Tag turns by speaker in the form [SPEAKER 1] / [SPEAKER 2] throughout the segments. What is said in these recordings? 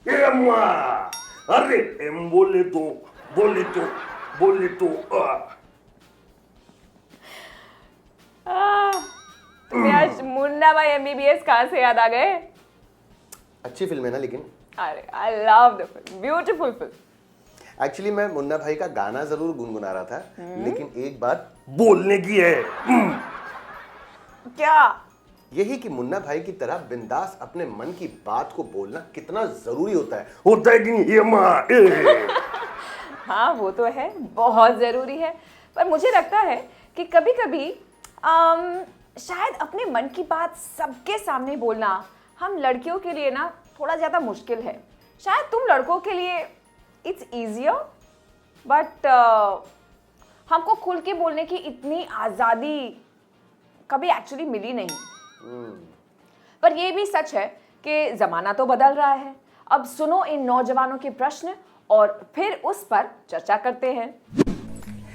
[SPEAKER 1] ए अम्मा, अरे बोले तो
[SPEAKER 2] तुम्हें आज मुन्ना भाई एमबीबीएस कहाँ से याद आ गए?
[SPEAKER 3] अच्छी फिल्म है ना, लेकिन
[SPEAKER 2] अरे I love the film, beautiful film.
[SPEAKER 3] Actually मैं मुन्ना भाई का गाना जरूर गुनगुना रहा था, लेकिन एक बात
[SPEAKER 1] बोलने की है।
[SPEAKER 2] क्या?
[SPEAKER 3] यही कि मुन्ना भाई की तरह बिंदास अपने मन की बात को बोलना कितना जरूरी होता है।
[SPEAKER 1] होता है कि नहीं ये अम्मा?
[SPEAKER 2] हाँ वो तो है, बहुत ज़रूरी है। पर मुझे लगता है कि कभी कभी शायद अपने मन की बात सबके सामने बोलना हम लड़कियों के लिए ना थोड़ा ज़्यादा मुश्किल है। शायद तुम लड़कों के लिए इट्स ईजियर, बट हमको खुल के बोलने की इतनी आज़ादी कभी एक्चुअली मिली नहीं। पर ये भी सच है कि ज़माना तो बदल रहा है। अब सुनो इन नौजवानों के प्रश्न और फिर उस पर चर्चा करते हैं।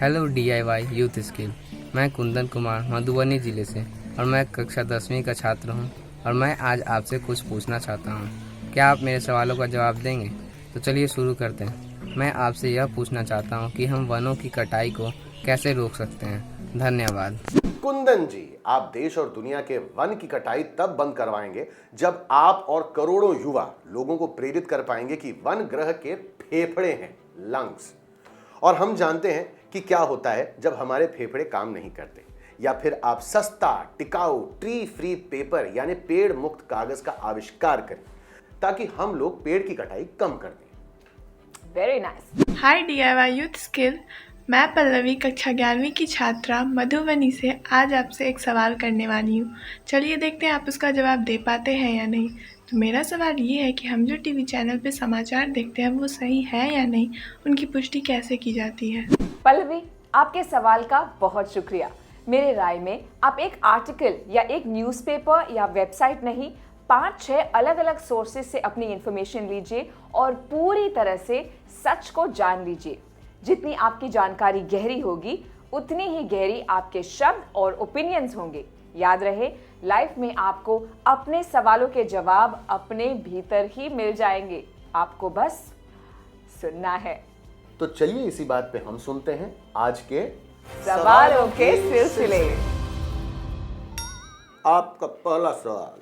[SPEAKER 4] हेलो DIY यूथ स्किल, मैं कुंदन कुमार मधुबनी ज़िले से और मैं कक्षा 10वीं का छात्र हूं और मैं आज आपसे कुछ पूछना चाहता हूं। क्या आप मेरे सवालों का जवाब देंगे? तो चलिए शुरू करते हैं। मैं आपसे यह पूछना चाहता हूं कि हम वनों की कटाई को कैसे रोक सकते हैं। धन्यवाद।
[SPEAKER 3] कुंदन जी, आप देश और दुनिया के वन की कटाई तब बंद करवाएंगे जब आप और करोड़ों युवा लोगों को प्रेरित कर पाएंगे कि वन ग्रह के फेफड़े हैं, लंग्स। और हम जानते हैं कि क्या होता है जब हमारे फेफड़े काम नहीं करते। या फिर आप सस्ता, टिकाऊ, ट्री फ्री पेपर यानी पेड़ मुक्त कागज का आविष्कार करें ताकि हम लोग पेड़ की कटाई कम कर दें।
[SPEAKER 2] Very nice.
[SPEAKER 5] Hi DIY youth skill, मैं पल्लवी कक्षा 11वीं की छात्रा मधुबनी से आज आपसे एक सवाल करने वाली हूँ। चलिए देखते हैं आप उसका जवाब दे पाते हैं या नहीं। तो मेरा सवाल ये है कि हम जो टीवी चैनल पे समाचार देखते हैं वो सही है या नहीं, उनकी पुष्टि कैसे की जाती है।
[SPEAKER 2] पल्लवी, आपके सवाल का बहुत शुक्रिया। मेरे राय में आप एक आर्टिकल या एक न्यूज़पेपर या वेबसाइट नहीं, 5-6 अलग अलग सोर्सेज से अपनी इंफॉर्मेशन लीजिए और पूरी तरह से सच को जान लीजिए। जितनी आपकी जानकारी गहरी होगी उतनी ही गहरी आपके शब्द और ओपिनियंस होंगे। याद रहे, लाइफ में आपको अपने सवालों के जवाब अपने भीतर ही मिल जाएंगे, आपको बस सुनना है।
[SPEAKER 3] तो चलिए इसी बात पे हम सुनते हैं आज के
[SPEAKER 2] सवालों के सिलसिले।
[SPEAKER 3] आपका पहला सवाल,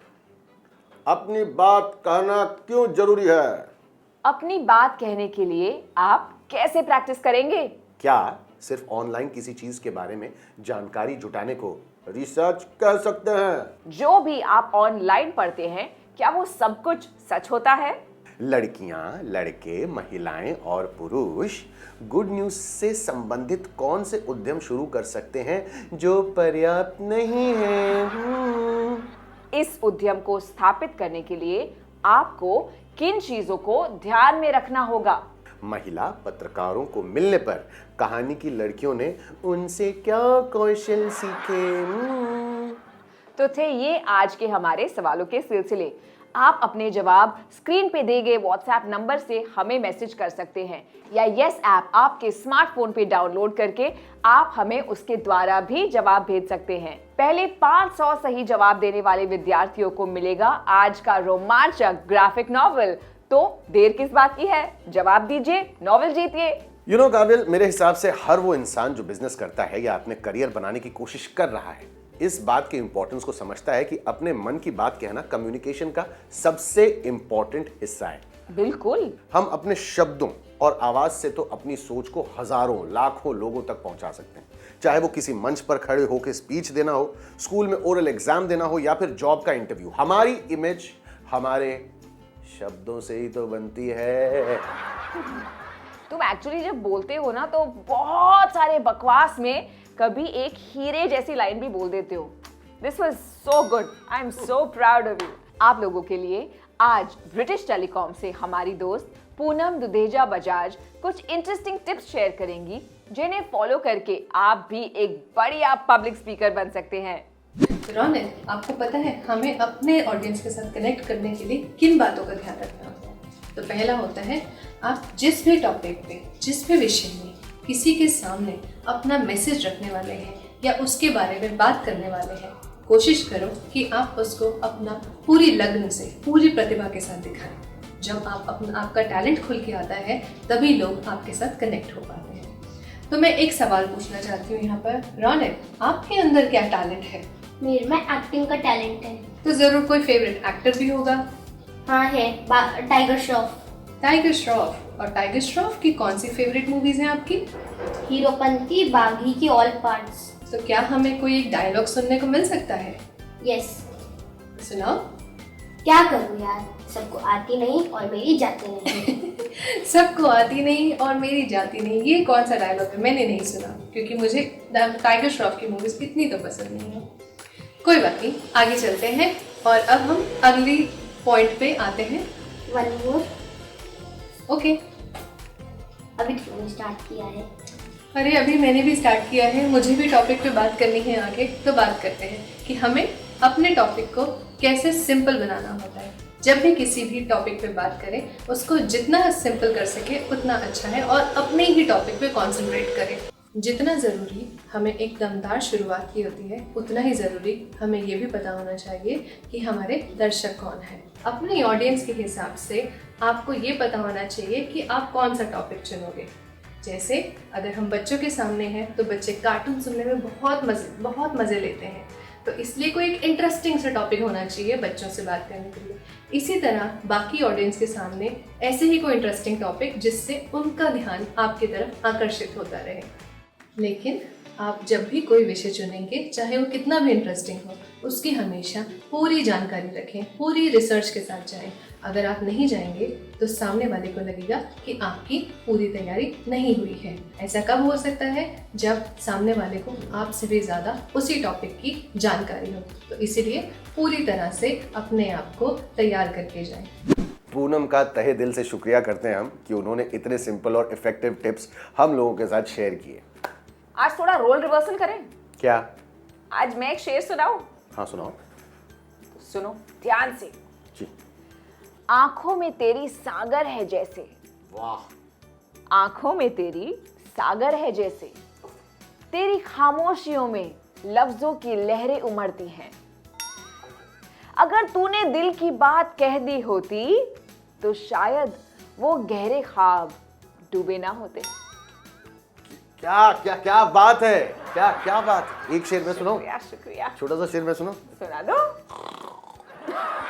[SPEAKER 3] अपनी बात कहना क्यों जरूरी है?
[SPEAKER 2] अपनी बात कहने के लिए आप कैसे प्रैक्टिस करेंगे?
[SPEAKER 3] क्या सिर्फ ऑनलाइन किसी चीज के बारे में जानकारी जुटाने को रिसर्च कह सकते हैं?
[SPEAKER 2] जो भी आप ऑनलाइन पढ़ते हैं, क्या वो सब कुछ सच होता है?
[SPEAKER 3] लड़कियां, लड़के, महिलाएं और पुरुष गुड न्यूज से संबंधित कौन से उद्यम शुरू कर सकते हैं जो पर्याप्त नहीं है?
[SPEAKER 2] इस उद्यम को स्थापित करने के लिए आपको किन चीजों को ध्यान में रखना होगा?
[SPEAKER 3] महिला पत्रकारों को मिलने पर कहानी की लड़कियों ने उनसे क्या कौशल सीखे?
[SPEAKER 2] तो थे ये आज के हमारे सवालों के सिलसिले। आप अपने जवाब स्क्रीन पे दिए गए व्हाट्सएप नंबर से हमें मैसेज कर सकते हैं या यस ऐप आपके स्मार्टफोन पे डाउनलोड करके आप हमें उसके द्वारा भी जवाब भेज सकते हैं। पहले 500 सही जवाब देने वाले विद्यार्थियों को मिलेगा आज का रोमांचक ग्राफिक नॉवल। तो देर किस बात की है, जवाब दीजिए, नॉवल जीतिए।
[SPEAKER 3] काबिल, मेरे हिसाब से हर वो इंसान जो बिजनेस करता है या अपने करियर बनाने की कोशिश कर रहा है, इस बात के इंपॉर्टेंस को समझता है कि अपने मन की बात कहना कम्युनिकेशन का सबसे इंपॉर्टेंट हिस्सा है।
[SPEAKER 2] बिल्कुल।
[SPEAKER 3] हम अपने शब्दों और आवाज से तो अपनी सोच को हजारों, लाखों लोगों तक पहुंचा सकते हैं। चाहे वो किसी मंच पर खड़े होकर स्पीच देना हो, स्कूल में ओरल एग्जाम देना हो या फिर जॉब का इंटरव्यू। हमारी इमेज हमारे शब्दों से ही तो बनती है।
[SPEAKER 2] तुम एक्चुअली जब बोलते हो ना तो बहुत सारे बकवास में कभी एक हीरे जैसी लाइन भी बोल देते हो। This was so good, I am so proud of you. आप लोगों के लिए आज ब्रिटिश टेलीकॉम से हमारी दोस्त पूनम दुधेजा बजाज कुछ इंटरेस्टिंग टिप्स शेयर करेंगी जिन्हें फॉलो करके आप भी एक बढ़िया पब्लिक स्पीकर बन सकते हैं।
[SPEAKER 6] रौनक, आपको पता है हमें अपने ऑडियंस के साथ कनेक्ट करने के लिए किन बातों का ध्यान रखना होता है? तो पहला होता है, आप जिस भी टॉपिक पे, जिस भी विषय में किसी के सामने अपना मैसेज रखने वाले हैं या उसके बारे में बात करने वाले हैं, कोशिश करो कि आप उसको अपना पूरी लगन से, पूरी प्रतिभा के साथ दिखाएं। जब आपका टैलेंट खुल के आता है तभी लोग आपके साथ कनेक्ट हो पाते हैं। तो मैं एक सवाल पूछना चाहती हूँ यहाँ पर, रौनक, आपके अंदर क्या टैलेंट है?
[SPEAKER 7] मेरे में एक्टिंग का टैलेंट है।
[SPEAKER 6] तो जरूर कोई फेवरेट एक्टर भी होगा।
[SPEAKER 7] हाँ है, टाइगर श्रॉफ।
[SPEAKER 6] टाइगर श्रॉफ। और टाइगर श्रॉफ की कौन सी फेवरेट मूवीज हैं आपकी?
[SPEAKER 7] हीरोपंती, बागी की ऑल पार्ट्स।
[SPEAKER 6] तो क्या हमें कोई एक डायलॉग सुनने को मिल सकता है?
[SPEAKER 7] यस।
[SPEAKER 6] सुनाओ।
[SPEAKER 7] क्या करूँ यार, सबको आती नहीं और मेरी जाती नहीं।
[SPEAKER 6] सबको आती नहीं और मेरी जाती नहीं, ये कौन सा डायलॉग है? मैंने नहीं सुना, क्योंकि मुझे टाइगर श्रॉफ की मूवीज इतनी तो पसंद नहीं है। कोई बात नहीं, आगे चलते हैं और अब हम अगली पॉइंट पे आते हैं।
[SPEAKER 7] One more.
[SPEAKER 6] ओके।
[SPEAKER 7] अभी तुमने स्टार्ट किया है।
[SPEAKER 6] अरे अभी मैंने भी स्टार्ट किया है, मुझे भी टॉपिक पे बात करनी है आगे। तो बात करते हैं कि हमें अपने टॉपिक को कैसे सिंपल बनाना होता है। जब भी किसी भी टॉपिक पे बात करें उसको जितना सिंपल कर सके उतना अच्छा है, और अपने ही टॉपिक पे कॉन्सेंट्रेट करें। जितना ज़रूरी हमें एक दमदार शुरुआत की होती है, उतना ही ज़रूरी हमें ये भी पता होना चाहिए कि हमारे दर्शक कौन है। अपनी ऑडियंस के हिसाब से आपको ये पता होना चाहिए कि आप कौन सा टॉपिक चुनोगे। जैसे अगर हम बच्चों के सामने हैं तो बच्चे कार्टून सुनने में बहुत मज़े लेते हैं, तो इसलिए कोई एक इंटरेस्टिंग सा टॉपिक होना चाहिए बच्चों से बात करने के लिए। इसी तरह बाकी ऑडियंस के सामने ऐसे ही कोई इंटरेस्टिंग टॉपिक जिससे उनका ध्यान आपकी तरफ आकर्षित होता रहे। लेकिन आप जब भी कोई विषय चुनेंगे, चाहे वो कितना भी इंटरेस्टिंग हो, उसकी हमेशा पूरी जानकारी रखें, पूरी रिसर्च के साथ जाएं। अगर आप नहीं जाएंगे तो सामने वाले को लगेगा कि आपकी पूरी तैयारी नहीं हुई है। ऐसा कब हो सकता है? जब सामने वाले को आपसे भी ज़्यादा उसी टॉपिक की जानकारी हो। तो इसीलिए पूरी तरह से अपने आप को तैयार करके जाएं।
[SPEAKER 3] पूनम का तहे दिल से शुक्रिया करते हैं हम कि उन्होंने इतने सिंपल और इफेक्टिव टिप्स हम लोगों के साथ शेयर किए।
[SPEAKER 2] आज थोड़ा रोल रिवर्सल करें?
[SPEAKER 3] क्या?
[SPEAKER 2] आज मैं एक शेर सुनाऊं?
[SPEAKER 3] हाँ सुनाओ।
[SPEAKER 2] सुनो ध्यान से।
[SPEAKER 3] जी।
[SPEAKER 2] आंखों में तेरी सागर है जैसे।
[SPEAKER 3] वाह।
[SPEAKER 2] आंखों में तेरी सागर है जैसे, तेरी खामोशियों में लफ्जों की लहरें उमड़ती हैं। अगर तूने दिल की बात कह दी होती तो शायद वो गहरे ख्वाब डूबे ना होते।
[SPEAKER 3] क्या क्या क्या बात है, क्या क्या बात है। एक शेर में सुनो।
[SPEAKER 2] शुक्रिया।
[SPEAKER 3] छोटा सा शेर में सुनो।
[SPEAKER 2] सुना दो।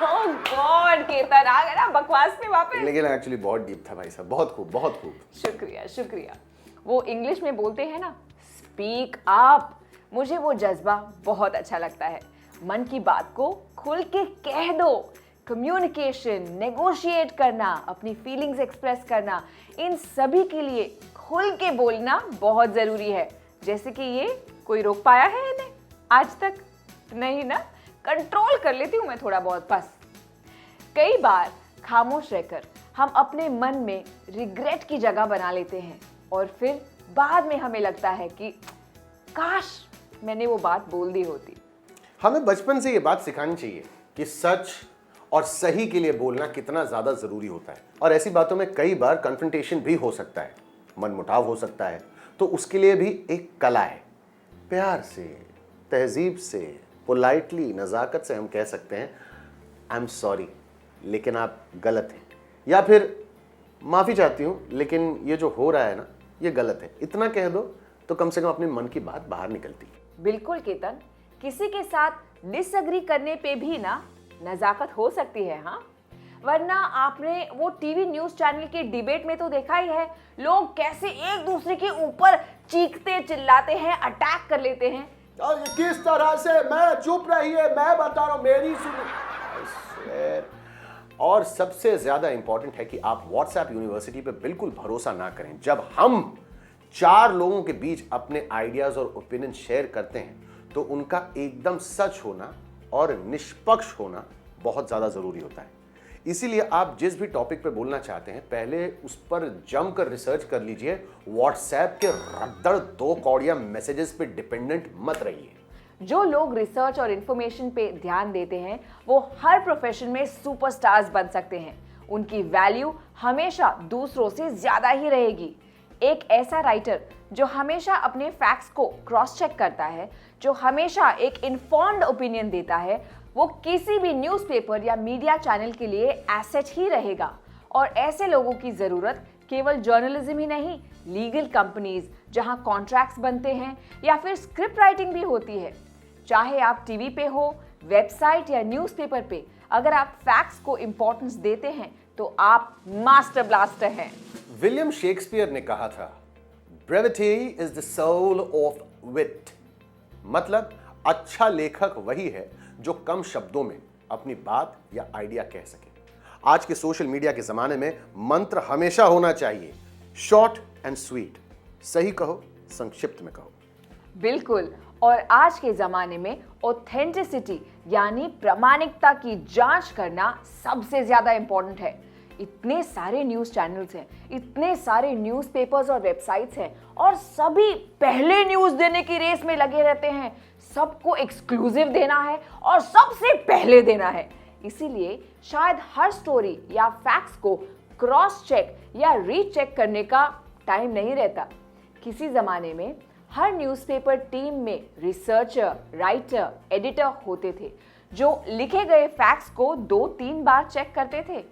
[SPEAKER 2] ओह गॉड, केतन आ गया ना बकवास में वापस।
[SPEAKER 3] लेकिन एक्चुअली बहुत डीप था भाई साहब, बहुत खूब बहुत खूब।
[SPEAKER 2] शुक्रिया शुक्रिया। वो इंग्लिश में बोलते हैं ना, स्पीक अप। मुझे वो जज्बा बहुत अच्छा लगता है। मन की बात को खुल के कह दो। कम्युनिकेशन, नेगोशिएट करना, अपनी फीलिंग्स एक्सप्रेस करना, इन सभी के लिए खुल के बोलना बहुत ज़रूरी है। जैसे कि ये कोई रोक पाया है इन्हें आज तक? नहीं ना। कंट्रोल कर लेती हूँ मैं थोड़ा बहुत बस। कई बार खामोश रहकर हम अपने मन में रिग्रेट की जगह बना लेते हैं, और फिर बाद में हमें लगता है कि काश मैंने वो बात बोल दी होती।
[SPEAKER 3] हमें बचपन से ये बात सिखानी चाहिए कि सच और सही के लिए बोलना कितना ज़्यादा ज़रूरी होता है, और ऐसी बातों में कई बार कन्फ्रंटेशन भी हो सकता है, मनमुटाव हो सकता है। तो उसके लिए भी एक कला है। प्यार से, तहजीब से, पोलाइटली, नज़ाकत से हम कह सकते हैं आई एम सॉरी लेकिन आप गलत हैं, या फिर माफ़ी चाहती हूँ लेकिन ये जो हो रहा है ना ये गलत है। इतना कह दो तो कम से कम अपने मन की बात बाहर निकलती है।
[SPEAKER 2] बिल्कुल केतन, किसी के साथ डिसएग्री करने पे भी ना नज़ाकत हो सकती है। हाँ, वरना आपने वो टीवी न्यूज़ चैनल के डिबेट में तो देखा ही है, लोग कैसे एक दूसरे के ऊपर चीखते चिल्लाते हैं, अटैक कर लेते हैं।
[SPEAKER 3] और किस तरह से, मैं चुप रहिए, मैं बता रहा हूं, मेरी सुनिए। और सबसे ज्यादा इंपॉर्टेंट है कि आप व्हाट्सएप यूनिवर्सिटी पे बिल्कुल भरोसा ना करें। जब हम 4 लोगों के बीच अपने आइडियाज और ओपिनियन शेयर करते हैं तो उनका एकदम सच होना और निष्पक्ष होना बहुत ज्यादा जरूरी होता है। इसीलिए आप जिस भी टॉपिक पे बोलना चाहते हैं पहले उस पर जमकर रिसर्च कर लीजिए। व्हाट्सएप के रद्दड़ 2 कौड़िया मैसेजेस पे डिपेंडेंट मत रहिए।
[SPEAKER 2] जो लोग रिसर्च और इन्फॉर्मेशन पे ध्यान देते हैं वो हर प्रोफेशन में सुपरस्टार्स बन सकते हैं। उनकी वैल्यू हमेशा दूसरों से ज़्यादा ही रहेगी। एक ऐसा राइटर जो हमेशा अपने फैक्ट्स को क्रॉस चेक करता है, जो हमेशा एक इन्फॉर्म्ड ओपिनियन देता है, वो किसी भी न्यूज़पेपर या मीडिया चैनल के लिए एसेट ही रहेगा। और ऐसे लोगों की ज़रूरत केवल जर्नलिज्म ही नहीं, लीगल कंपनीज जहां कॉन्ट्रैक्ट्स बनते हैं या फिर स्क्रिप्ट राइटिंग भी होती है। चाहे आप टीवी पे हो, वेबसाइट या न्यूज़पेपर पे, अगर आप फैक्ट्स को इंपॉर्टेंस देते हैं तो आप मास्टर ब्लास्टर हैं।
[SPEAKER 3] विलियम शेक्सपियर ने कहा था, brevity is the soul of wit. मतलब अच्छा लेखक वही है जो कम शब्दों में अपनी बात या आइडिया कह सके। आज के सोशल मीडिया के जमाने में मंत्र हमेशा होना चाहिए, शॉर्ट एंड स्वीट। सही कहो, संक्षिप्त में कहो।
[SPEAKER 2] बिल्कुल, और आज के ज़माने में ऑथेंटिसिटी यानी प्रामाणिकता की जांच करना सबसे ज़्यादा इम्पोर्टेंट है। इतने सारे न्यूज़ चैनल्स हैं, इतने सारे न्यूज़पेपर्स और वेबसाइट्स हैं और सभी पहले न्यूज़ देने की रेस में लगे रहते हैं। सबको एक्सक्लूसिव देना है और सबसे पहले देना है। इसीलिए शायद हर स्टोरी या फैक्ट्स को क्रॉस चेक या रीचेक करने का टाइम नहीं रहता। किसी ज़माने में हर न्यूज़पेपर टीम में रिसर्चर, राइटर, एडिटर होते थे जो लिखे गए फैक्ट्स को 2-3 बार चेक करते थे।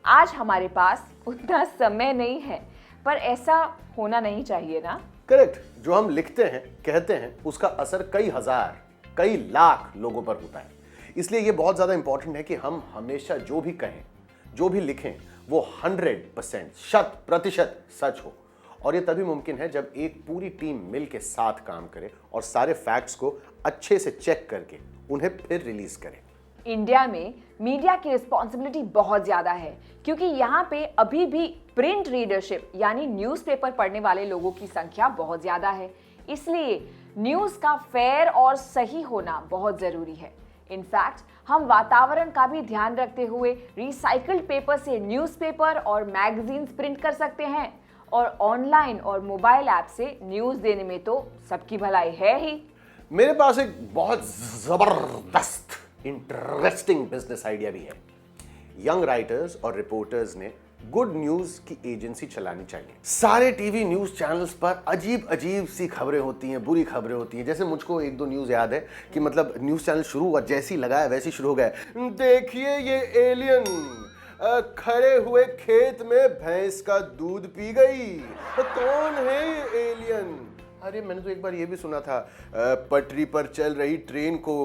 [SPEAKER 2] आज हमारे पास उतना समय नहीं है, पर ऐसा होना नहीं चाहिए ना।
[SPEAKER 3] करेक्ट। जो हम लिखते हैं, कहते हैं, उसका असर कई हजार, कई लाख लोगों पर होता है। इसलिए ये बहुत ज्यादा इंपॉर्टेंट है कि हम हमेशा जो भी कहें, जो भी लिखें, वो 100% 100% सच हो। और ये तभी मुमकिन है जब एक पूरी टीम मिल के साथ काम करे और सारे फैक्ट्स को अच्छे से चेक करके उन्हें फिर रिलीज करे।
[SPEAKER 2] इंडिया में मीडिया की रिस्पॉन्सिबिलिटी बहुत ज़्यादा है, क्योंकि यहाँ पे अभी भी प्रिंट रीडरशिप यानी न्यूज़पेपर पढ़ने वाले लोगों की संख्या बहुत ज़्यादा है। इसलिए न्यूज़ का फेयर और सही होना बहुत ज़रूरी है। इनफैक्ट हम वातावरण का भी ध्यान रखते हुए रिसाइकल्ड पेपर से न्यूज़पेपर और मैगजीन्स प्रिंट कर सकते हैं, और ऑनलाइन और मोबाइल ऐप से न्यूज़ देने में तो सबकी भलाई है ही।
[SPEAKER 3] मेरे पास एक बहुत जबरदस्त इंटरेस्टिंग बिजनेस आइडिया भी है। यंग राइटर्स और रिपोर्टर्स ने गुड न्यूज की एजेंसी चलानी चाहिए। सारे टीवी न्यूज चैनल्स पर अजीब अजीब सी खबरें होती हैं, बुरी खबरें होती हैं। जैसे मुझको 1-2 न्यूज याद है कि मतलब न्यूज चैनल शुरू हुआ, जैसी लगाया वैसी शुरू हो गया, देखिए ये एलियन खड़े हुए खेत में भैंस का दूध पी गई, कौन है ये एलियन? अरे मैंने तो एक बार ये भी सुना था, पटरी पर चल रही ट्रेन को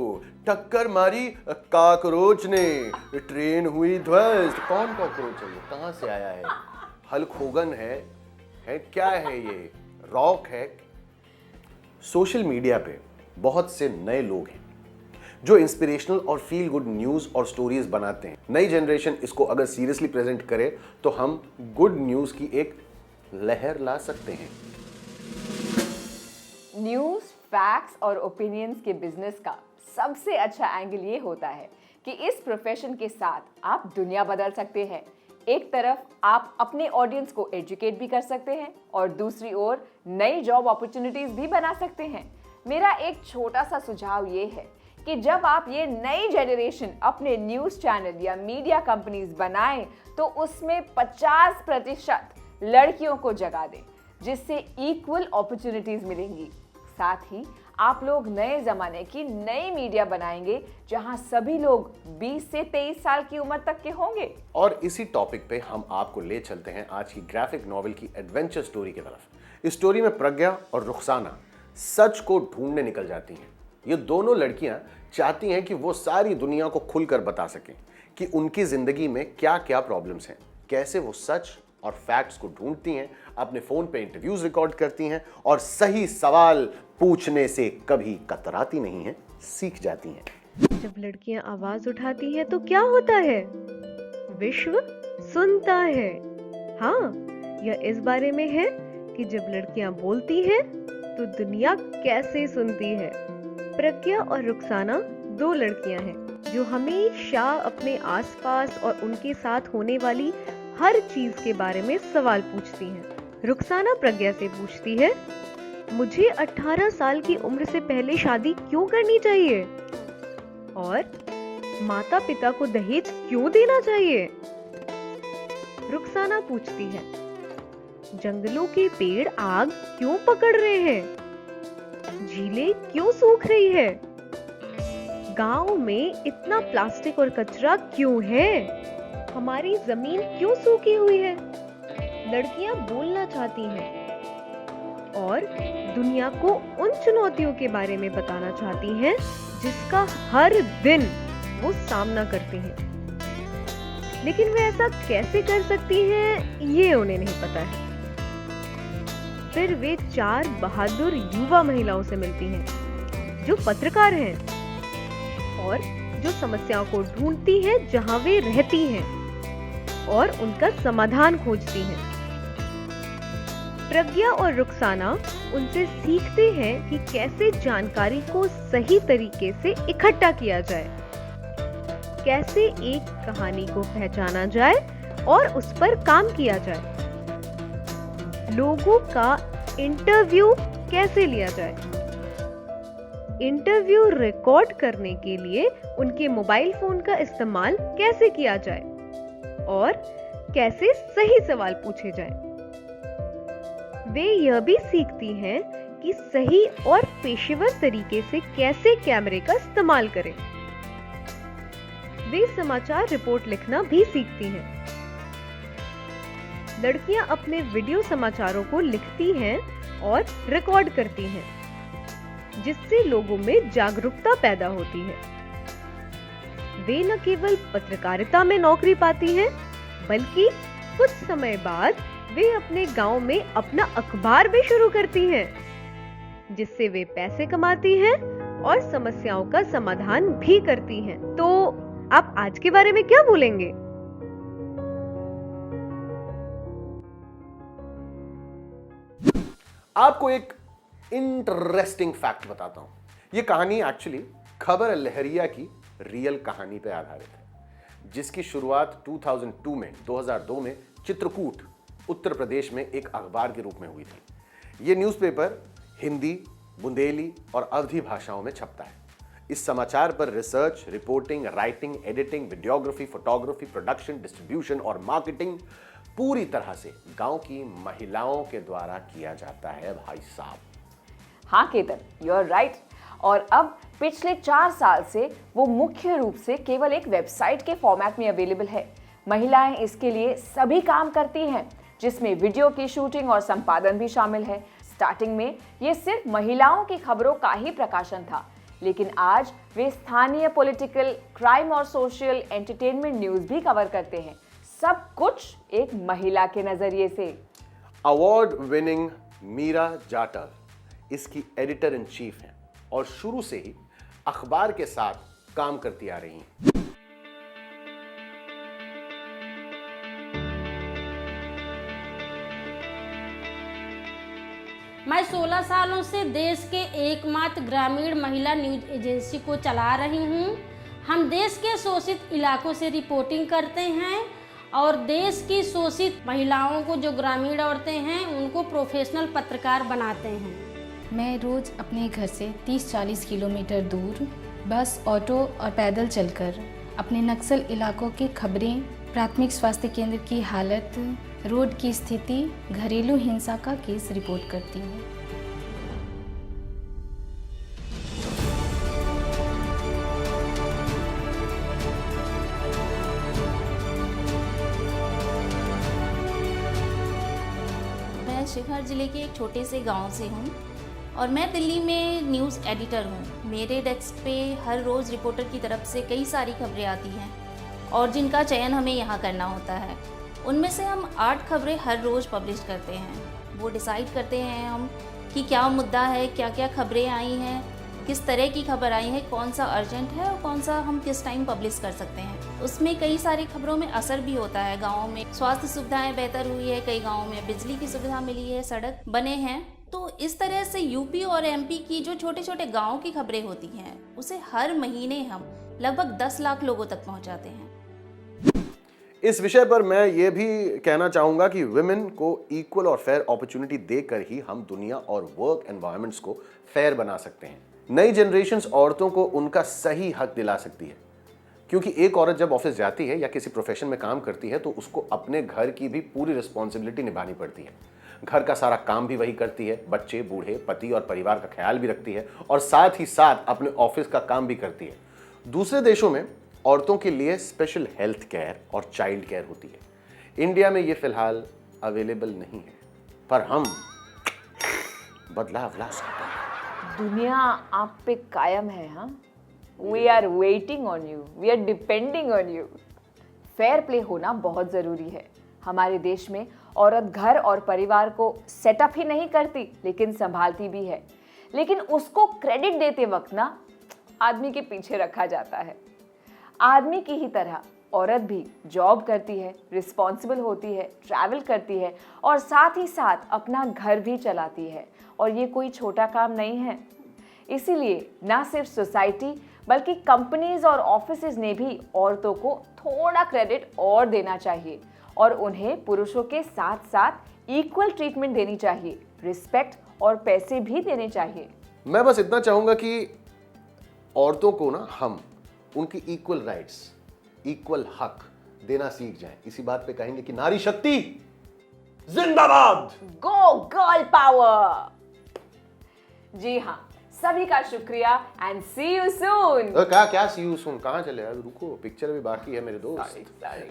[SPEAKER 3] टक्कर मारी कॉकरोच ने, ट्रेन हुई ध्वस्त। कौन कॉकरोच है ये, कहाँ से आया है? हल्क होगन है क्या है ये, रॉक है? सोशल मीडिया पे बहुत से नए लोग हैं जो इंस्पिरेशनल और फील गुड न्यूज और स्टोरीज बनाते हैं। नई जनरेशन इसको अगर सीरियसली प्रेजेंट करे तो हम गुड न्यूज की एक लहर ला सकते हैं।
[SPEAKER 2] न्यूज़, फैक्ट्स और ओपिनियंस के बिजनेस का सबसे अच्छा एंगल ये होता है कि इस प्रोफेशन के साथ आप दुनिया बदल सकते हैं। एक तरफ आप अपने ऑडियंस को एजुकेट भी कर सकते हैं और दूसरी ओर नई जॉब अपॉर्चुनिटीज भी बना सकते हैं। मेरा एक छोटा सा सुझाव ये है कि जब आप ये नई जनरेशन अपने न्यूज़ चैनल या मीडिया कंपनीज बनाएं तो उसमें 50% लड़कियों को जगह दें, जिससे इक्वल अपॉर्चुनिटीज मिलेंगी। साथ ही आप लोग नए ज़माने की नई मीडिया बनाएंगे जहां सभी लोग 20 से 23 साल की उम्र तक के होंगे।
[SPEAKER 3] और इसी टॉपिक पे हम आपको ले चलते हैं आज की ग्राफिक नॉवेल की एडवेंचर स्टोरी की तरफ। इस स्टोरी में प्रज्ञा और रुखसाना सच को ढूंढने निकल जाती हैं। ये दोनों लड़कियां चाहती हैं कि वो सारी दुनिया को खुलकर बता सकें कि उनकी जिंदगी में क्या क्या प्रॉब्लम्स हैं, कैसे वो सच और फैक्ट्स को ढूंढती हैं, अपने फोन पे इंटरव्यूज रिकॉर्ड करती हैं और सही सवाल पूछने से कभी कतराती नहीं हैं, सीख जाती हैं।
[SPEAKER 8] जब लड़कियां आवाज उठाती हैं तो क्या होता है? विश्व सुनता है। हाँ, यह इस बारे में है कि जब लड़कियां बोलती हैं तो दुनिया कैसे सुनती है। प्रज्ञा और रुखसाना 2 लड़कियां हैं जो हमेशा अपने आसपास और उनके साथ होने वाली हर चीज के बारे में सवाल पूछती हैं। रुखसाना प्रज्ञा से पूछती है, मुझे 18 साल की उम्र से पहले शादी क्यों करनी चाहिए? और माता पिता को दहेज क्यों देना चाहिए? रुखसाना पूछती है, जंगलों के पेड़ आग क्यों पकड़ रहे हैं? झीलें क्यों सूख रही है? गांव में इतना प्लास्टिक और कचरा क्यों है? हमारी जमीन क्यों सूखी हुई है? लड़कियां बोलना चाहती हैं और दुनिया को उन चुनौतियों के बारे में बताना चाहती हैं जिसका हर दिन वो सामना करती हैं। लेकिन वे ऐसा कैसे कर सकती हैं, ये उन्हें नहीं पता है। फिर वे 4 बहादुर युवा महिलाओं से मिलती हैं जो पत्रकार हैं और जो समस्याओं को ढूंढती हैं जहां वे रहती हैं और उनका समाधान खोजती हैं। प्रज्ञा और रुखसाना उनसे सीखते हैं कि कैसे जानकारी को सही तरीके से इकट्ठा किया जाए, कैसे एक कहानी को पहचाना जाए और उस पर काम किया जाए, लोगों का इंटरव्यू कैसे लिया जाए, इंटरव्यू रिकॉर्ड करने के लिए उनके मोबाइल फोन का इस्तेमाल कैसे किया जाए और कैसे सही सवाल पूछे जाएं। वे यह भी सीखती हैं कि सही और पेशेवर तरीके से कैसे कैमरे का इस्तेमाल करें। वे समाचार रिपोर्ट लिखना भी सीखती हैं। लड़कियां अपने वीडियो समाचारों को लिखती हैं और रिकॉर्ड करती हैं, जिससे लोगों में जागरूकता पैदा होती है। वे न केवल पत्रकारिता में नौकरी पाती हैं, बल्कि कुछ समय बाद वे अपने गांव में अपना अखबार भी शुरू करती हैं, जिससे वे पैसे कमाती हैं और समस्याओं का समाधान भी करती हैं। तो आप आज के बारे में क्या बोलेंगे?
[SPEAKER 3] आपको एक इंटरेस्टिंग फैक्ट बताता हूं। यह कहानी एक्चुअली खबर लहरिया की रियल कहानी पर आधारित है, जिसकी शुरुआत 2002 में चित्रकूट उत्तर प्रदेश में एक अखबार के रूप में हुई थी। यह न्यूज़पेपर हिंदी, बुंदेली और अवधी भाषाओं में छपता है। इस समाचार पर research, reporting, writing, editing, videography, photography, production, distribution और मार्केटिंग पूरी तरह से गांव की महिलाओं के द्वारा किया जाता है भाई साहब।
[SPEAKER 2] हाँ केतन, यू आर राइट। और अब पिछले 4 साल से वो मुख्य रूप से केवल एक वेबसाइट के फॉर्मेट में अवेलेबल है। महिलाएं इसके लिए सभी काम करती हैं, जिसमें वीडियो की शूटिंग और संपादन भी शामिल है। स्टार्टिंग में ये सिर्फ महिलाओं की खबरों का ही प्रकाशन था, लेकिन आज वे स्थानीय पॉलिटिकल, क्राइम और सोशल, एंटरटेनमेंट न्यूज भी कवर करते हैं, सब कुछ एक महिला के नजरिए से।
[SPEAKER 3] अवार्ड विनिंग मीरा जाटव इसकी एडिटर इन चीफ हैं और शुरू से ही अखबार के साथ काम करती आ रही हैं।
[SPEAKER 9] मैं 16 सालों से देश के एकमात्र ग्रामीण महिला न्यूज एजेंसी को चला रही हूँ। हम देश के शोषित इलाकों से रिपोर्टिंग करते हैं और देश की शोषित महिलाओं को, जो ग्रामीण औरतें हैं, उनको प्रोफेशनल पत्रकार बनाते हैं।
[SPEAKER 10] मैं रोज़ अपने घर से 30-40 किलोमीटर दूर बस, ऑटो और पैदल चलकर अपने नक्सल इलाकों की खबरें, प्राथमिक स्वास्थ्य केंद्र की हालत, रोड की स्थिति, घरेलू हिंसा का केस रिपोर्ट करती हूँ। मैं शिवहर जिले के एक छोटे से गांव से हूँ और मैं दिल्ली में न्यूज़ एडिटर हूँ। मेरे डेस्क पे हर रोज़ रिपोर्टर की तरफ से कई सारी खबरें आती हैं और जिनका चयन हमें यहाँ करना होता है। उनमें से हम 8 खबरें हर रोज़ पब्लिश करते हैं। वो डिसाइड करते हैं हम कि क्या मुद्दा है, क्या क्या खबरें आई हैं, किस तरह की खबर आई है, कौन सा अर्जेंट है और कौन सा हम किस टाइम पब्लिश कर सकते हैं। उसमें कई सारी खबरों में असर भी होता है। गाँव में स्वास्थ्य सुविधाएं बेहतर हुई है, कई गाँवों में बिजली की सुविधा मिली है, सड़क बने हैं। तो इस तरह से यूपी और एमपी की जो छोटे छोटे गाँव की खबरें होती हैं, उसे हर महीने हम लगभग 10 लाख लोगों तक पहुँचाते हैं।
[SPEAKER 3] इस विषय पर मैं ये भी कहना चाहूँगा कि विमेन को इक्वल और फेयर अपॉर्चुनिटी देकर ही हम दुनिया और वर्क एनवायरनमेंट्स को फेयर बना सकते हैं। नई जनरेशन्स औरतों को उनका सही हक दिला सकती है, क्योंकि एक औरत जब ऑफिस जाती है या किसी प्रोफेशन में काम करती है तो उसको अपने घर की भी पूरी रिस्पॉन्सिबिलिटी निभानी पड़ती है। घर का सारा काम भी वही करती है, बच्चे, बूढ़े, पति और परिवार का ख्याल भी रखती है और साथ ही साथ अपने ऑफिस का काम भी करती है। दूसरे देशों में औरतों के लिए स्पेशल हेल्थ केयर और चाइल्ड केयर होती है। इंडिया में ये फिलहाल अवेलेबल नहीं है, पर हम बदलाव ला सकते हैं।
[SPEAKER 2] दुनिया आप पे कायम है। हाँ, we are waiting on you, we are depending on you. Fair play होना बहुत ज़रूरी है। हमारे देश में औरत घर और परिवार को सेटअप ही नहीं करती, लेकिन संभालती भी है। लेकिन उसको क्रेडिट देते वक्त ना आदमी के पीछे रखा जाता है। आदमी की ही तरह औरत भी जॉब करती है, रिस्पॉन्सिबल होती है, ट्रैवल करती है और साथ ही साथ अपना घर भी चलाती है। और ये कोई छोटा काम नहीं है। इसीलिए ना सिर्फ सोसाइटी बल्कि कंपनीज और ऑफिसेज ने भी औरतों को थोड़ा क्रेडिट और देना चाहिए और उन्हें पुरुषों के साथ साथ इक्वल ट्रीटमेंट देनी चाहिए, रिस्पेक्ट और पैसे भी देने चाहिए।
[SPEAKER 3] मैं बस इतना चाहूंगा कि औरतों को ना हम उनकी इक्वल राइट्स, इक्वल हक देना सीख जाएं। इसी बात पे कहेंगे कि नारी शक्ति जिंदाबाद।
[SPEAKER 2] गो गर्ल पावर। जी हाँ, सभी का शुक्रिया एंड सी यू सून।
[SPEAKER 3] क्या सी यू सून? कहाँ चले यार? रुको, पिक्चर अभी बाकी है मेरे दोस्त।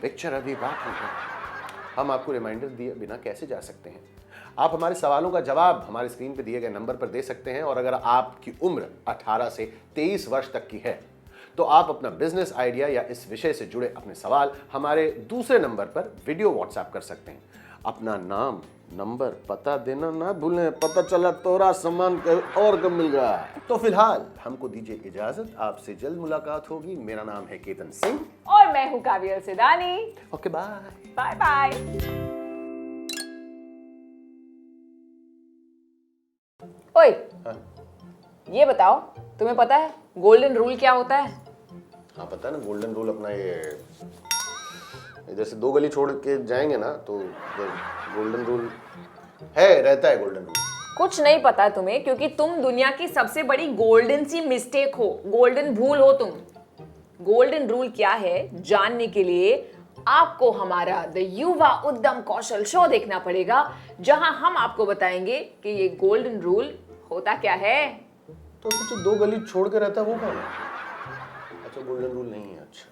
[SPEAKER 3] पिक्चर अभी बाकी है। हम आपको रिमाइंडर दिए बिना कैसे जा सकते हैं? आप हमारे सवालों का जवाब हमारे स्क्रीन पे दिए गए नंबर पर दे सकते हैं और अगर आपकी उम्र 18 से 23 वर्ष तक की है तो आप अपना बिजनेस आइडिया या इस विषय से जुड़े अपने सवाल हमारे दूसरे नंबर पर वीडियो व्हाट्सएप कर सकते हैं। अपना नाम, नंबर, पता देना ना भूलें। पता चला तोरा सामान और कम मिल रहा है। तो फिलहाल हमको दीजिए इजाजत, आपसे जल्द मुलाकात होगी। मेरा नाम है केतन सिंह
[SPEAKER 2] और मैं हूँ Kavya Sidani.
[SPEAKER 3] Okay, bye
[SPEAKER 2] bye bye. ओए, ये बताओ, तुम्हें पता है गोल्डन रूल क्या होता है?
[SPEAKER 3] हाँ पता है ना, गोल्डन रूल अपना ये इधर से 2 गली छोड़ के जाएंगे ना तो गोल्डन रूल है, रहता है गोल्डन रूल।
[SPEAKER 2] कुछ नहीं पता तुम्हें, क्योंकि तुम दुनिया की सबसे बड़ी गोल्डन सी मिस्टेक हो, गोल्डन भूल हो तुम। गोल्डन रूल क्या है जानने के लिए आपको हमारा द युवा उद्यम कौशल शो देखना पड़ेगा, जहां हम आपको बताएंगे कि ये गोल्डन रूल होता क्या है।
[SPEAKER 3] तो जो 2 गली छोड़ के रहता है वो कौन है? अच्छा, गोल्डन रूल नहीं है। अच्छा।